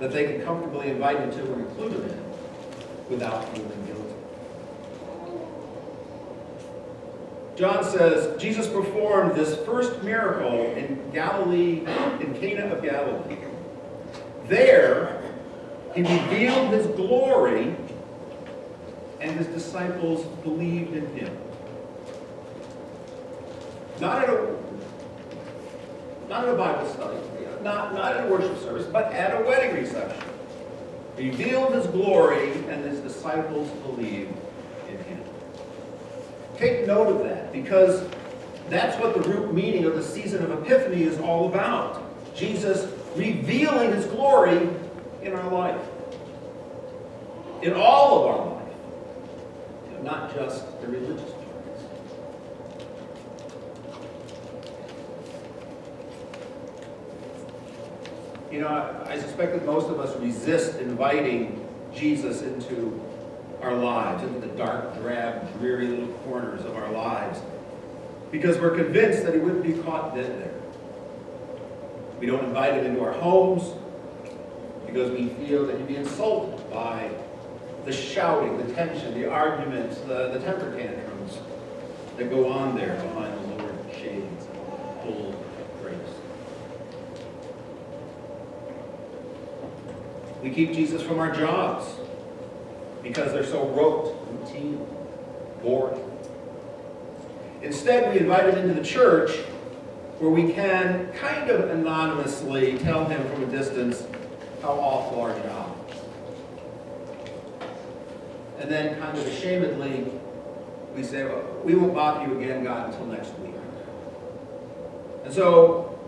that they can comfortably invite him to and include him in without feeling guilty. John says Jesus performed this first miracle in Galilee, in Cana of Galilee. There, he revealed his glory, and his disciples believed in him. Not at a Bible study, not at a worship service, but at a wedding reception. Revealed his glory, and his disciples believed in him. Take note of that, because that's what the root meaning of the season of Epiphany is all about. Jesus revealing his glory in our life. In all of our life. Not just the religious parts. I suspect that most of us resist inviting Jesus into our lives, into the dark, drab, dreary little corners of our lives, because we're convinced that he wouldn't be caught dead there. We don't invite him into our homes because we feel that he'd be insulted by the shouting, the tension, the arguments, the temper tantrums that go on there behind the lowered shades of full grace. We keep Jesus from our jobs because they're so rote, routine, boring. Instead, we invite him into the church where we can kind of anonymously tell him from a distance how awful our job is. And then kind of ashamedly, we say, well, we won't bother you again, God, until next week. And so,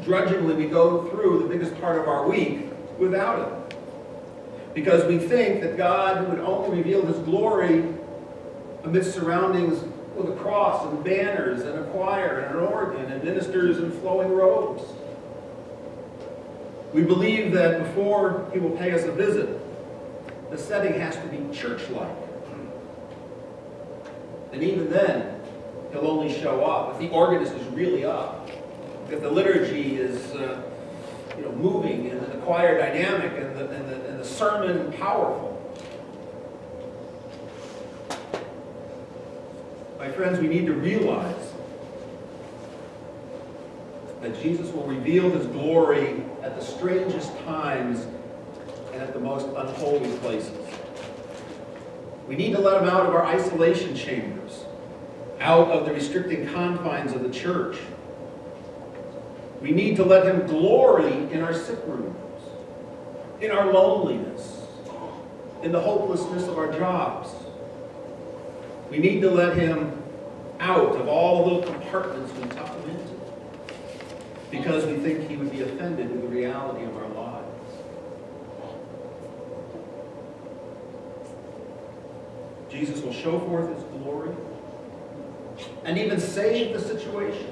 grudgingly, we go through the biggest part of our week without him. Because we think that God would only reveal his glory amidst surroundings with a cross and banners and a choir and an organ and ministers in flowing robes. We believe that before he will pay us a visit, the setting has to be church-like. And even then, he'll only show up if the organist is really up, if the liturgy is moving and the choir dynamic and the sermon powerful. My friends, we need to realize that Jesus will reveal his glory at the strangest times and at the most unholy places. We need to let him out of our isolation chambers, out of the restricting confines of the church. We need to let him glory in our sick rooms, in our loneliness, in the hopelessness of our jobs. We need to let him out of all the little compartments we tuck him into, because we think he would be offended with the reality of our lives. Jesus will show forth his glory and even save the situation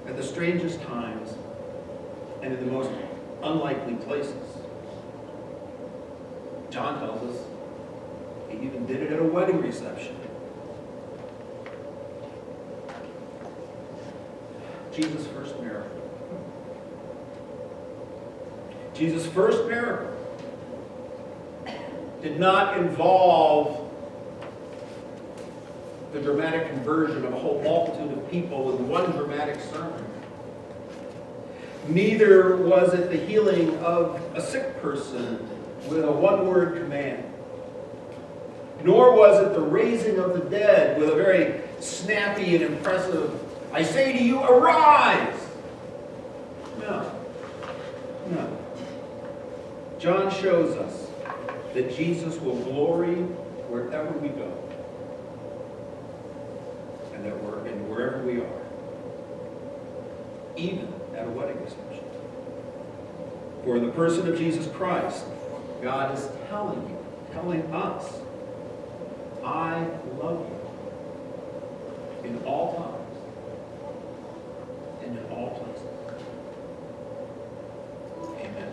at the strangest times and in the most unlikely places. John tells us he even did it at a wedding reception. Jesus' first miracle. Jesus' first miracle did not involve the dramatic conversion of a whole multitude of people with one dramatic sermon. Neither was it the healing of a sick person with a one-word command. Nor was it the raising of the dead with a very snappy and impressive, I say to you, arise! No. John shows us that Jesus will glory wherever we go. And wherever we are. Even at a wedding reception. For in the person of Jesus Christ, God is telling us, I love you in all times and in all places. Amen.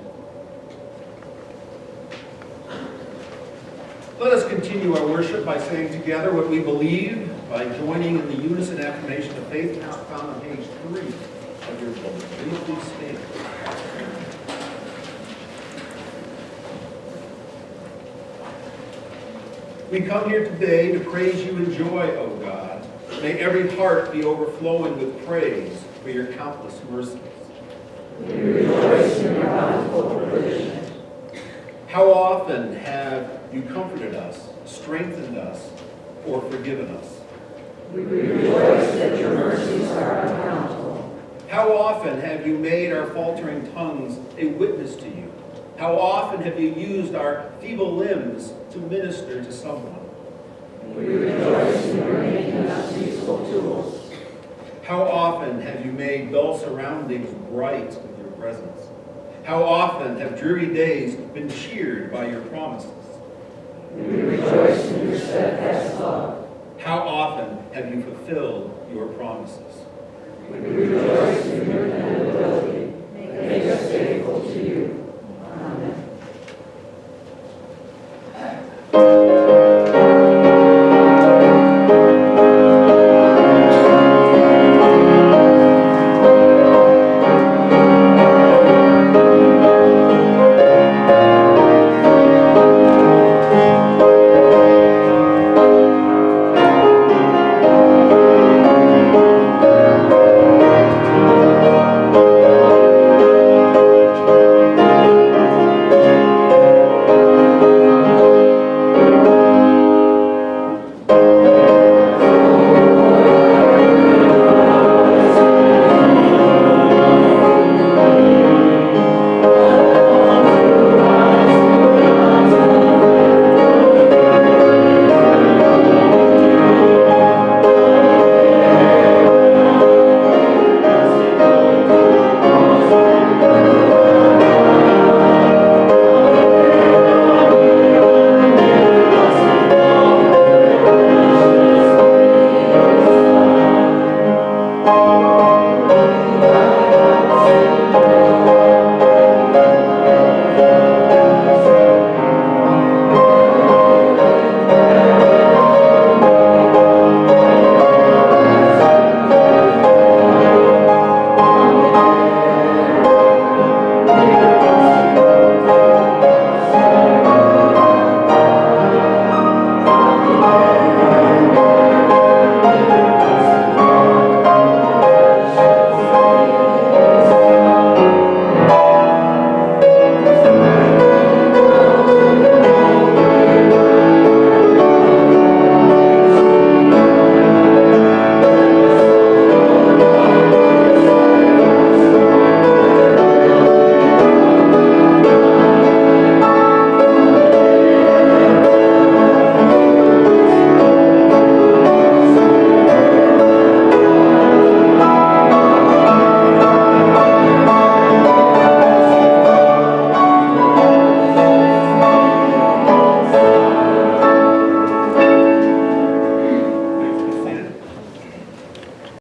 Let us continue our worship by saying together what we believe, by joining in the unison affirmation of faith found on page 3 of your book. Will you please stand? We come here today to praise you in joy, O God. May every heart be overflowing with praise for your countless mercies. We rejoice in your bountiful provision. How often have you comforted us, strengthened us, or forgiven us? We rejoice that your mercies are uncountable. How often have you made our faltering tongues a witness to you? How often have you used our feeble limbs to minister to someone? We rejoice in your making us useful tools. How often have you made dull surroundings bright with your presence? How often have dreary days been cheered by your promises? We rejoice in your steadfast love. How often have you fulfilled your promises? We rejoice in your dependability.